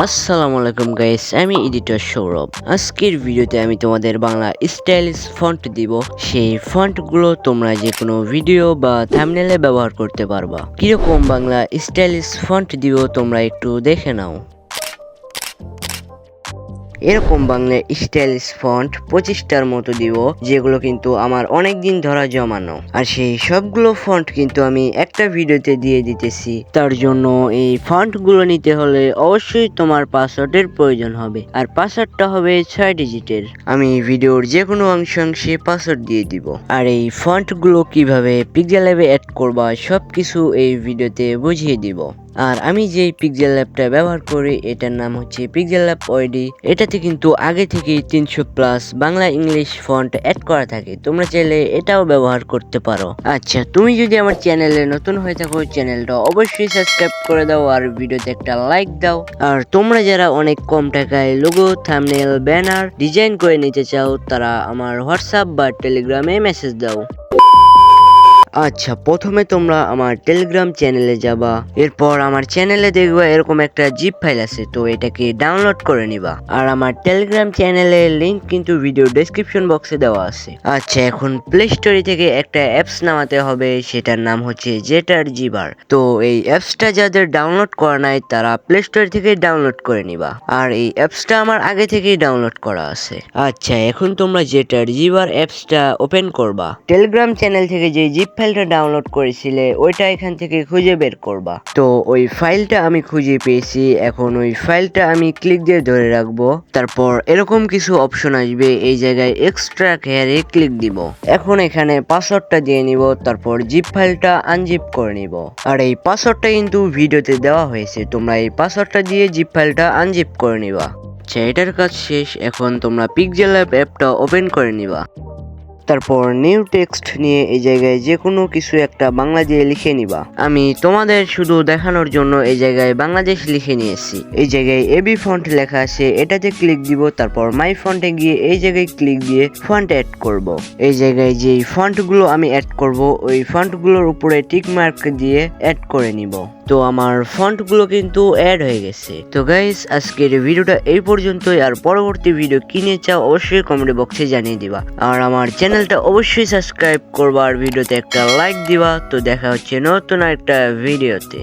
আসসালামু আলাইকুম গাইস, আমি এডিটর সৌরভ। আজকের ভিডিওতে আমি তোমাদের বাংলা স্টাইলিশ ফন্ট দিব। সেই ফন্টগুলো তোমরা যে কোনো ভিডিও বা থাম্বনেলে ব্যবহার করতে পারবা। কিরকম বাংলা স্টাইলিশ ফন্ট দিব তোমরা একটু দেখে নাও। এরকম বাংলা স্টাইলিশ ফন্ট 25টার মতো দিব, যেগুলো কিন্তু আমার অনেক দিন ধরা জমানো। আর সেই সবগুলো ফন্ট কিন্তু আমি একটা ভিডিওতে দিয়ে দিতেছি। তার জন্য এই ফন্টগুলো নিতে হলে অবশ্যই তোমার পাসওয়ার্ডের প্রয়োজন হবে, আর পাসওয়ার্ডটা হবে 6 ডিজিটের। আমি ভিডিওর যে কোনো অংশে পাসওয়ার্ড দিয়ে দিব। আর এই ফন্টগুলো কিভাবে পিক্সেল ল্যাবে অ্যাড করবা সবকিছু এই ভিডিওতে বুঝিয়ে দিব। আর আমি যেই পিক্সেল ল্যাবটা ব্যবহার করি এটার নাম হচ্ছে পিক্সেল ল্যাব ওয়াইডি। এটাতে কিন্তু আগে থেকেই 300+ বাংলা ইংলিশ ফন্ট অ্যাড করা থাকে, তোমরা চাইলে এটাও ব্যবহার করতে পারো। আচ্ছা, তুমি যদি আমার চ্যানেলে নতুন হয়ে থাকো চ্যানেলটা অবশ্যই সাবস্ক্রাইব করে দাও আর ভিডিওতে একটা লাইক দাও। আর তোমরা যারা অনেক কম টাকায় লোগো, থাম্বনেল, ব্যানার ডিজাইন করে নিতে চাও তারা আমার হোয়াটসঅ্যাপ বা টেলিগ্রামে মেসেজ দাও। আচ্ছা, প্রথমে তোমরা আমার টেলিগ্রাম চ্যানেলে যাবা। এরপর আমার চ্যানেলে দেখবা এরকম একটা জিপ ফাইল আছে, তো এটাকে ডাউনলোড করে নিবা। আর আমার টেলিগ্রাম চ্যানেলের লিংক কিন্তু ভিডিও ডেসক্রিপশন বক্সে দেওয়া আছে। আচ্ছা, এখন প্লে স্টোরি থেকে একটা অ্যাপস নামাতে হবে, সেটার নাম হচ্ছে জেটার জিবার। তো এই অ্যাপসটা যাদের ডাউনলোড করা নাই তারা প্লে স্টোরি থেকে ডাউনলোড করে নিবা। আর এই অ্যাপসটা আমার আগে থেকেই ডাউনলোড করা আছে। আচ্ছা, এখন তোমরা জেটার জিবার অ্যাপসটা ওপেন করবা। টেলিগ্রাম চ্যানেল থেকে যে জিপ ফাইলটা ডাউনলোড করেছিলে ওইটা এখান থেকে খুঁজে বের করবা। তো ওই ফাইলটা আমি খুঁজে পেয়েছি। এখন ওই ফাইলটা আমি ক্লিক দিয়ে ধরে রাখবো। তারপর এরকম কিছু অপশন আসবে, এই জায়গায় এক্সট্রা হেয়ারে ক্লিক দিব। এখন এখানে পাসওয়ার্ডটা দিয়ে নিব, তারপর জিপ ফাইলটা আনজিপ করে নিব। আর এই পাসওয়ার্ডটা কিন্তু ভিডিওতে দেওয়া হয়েছে, তোমরা এই পাসওয়ার্ডটা দিয়ে জিপ ফাইলটা আনজিপ করে নিবা। আচ্ছা, এটার কাজ শেষ। এখন তোমরা পিক্সেল ল্যাব অ্যাপটা ওপেন করে নিবা। তারপর নিউ টেক্সট নিয়ে এই জায়গায় যে কোনো কিছু একটা বাংলা দিয়ে লিখে নিবা। আমি তোমাদের শুধু দেখানোর জন্য এই জায়গায় বাংলাদেশ লিখে নিয়েছি। এই জায়গায় এবি ফন্ট লেখা আছে, এটাতে ক্লিক দিব। তারপর মাই ফন্টে গিয়ে এই জায়গায় ক্লিক দিয়ে ফন্ট অ্যাড করব। এই জায়গায় যেই ফন্টগুলো আমি অ্যাড করব ওই ফন্টগুলোর উপরে টিক মার্ক দিয়ে অ্যাড করে নিব। তো আমার ফন্টগুলো কিন্তু অ্যাড হয়ে গেছে। তো গাইস, আজকের ভিডিওটা এই পর্যন্তই। আর পরবর্তী ভিডিও কি নিয়ে চাও অবশ্যই কমেন্ট বক্সে জানিয়ে দিবা। আর আমার চ্যানেলটা অবশ্যই সাবস্ক্রাইব করবা আর ভিডিওতে একটা লাইক দিবা। তো দেখা হচ্ছে নতুন একটা ভিডিওতে।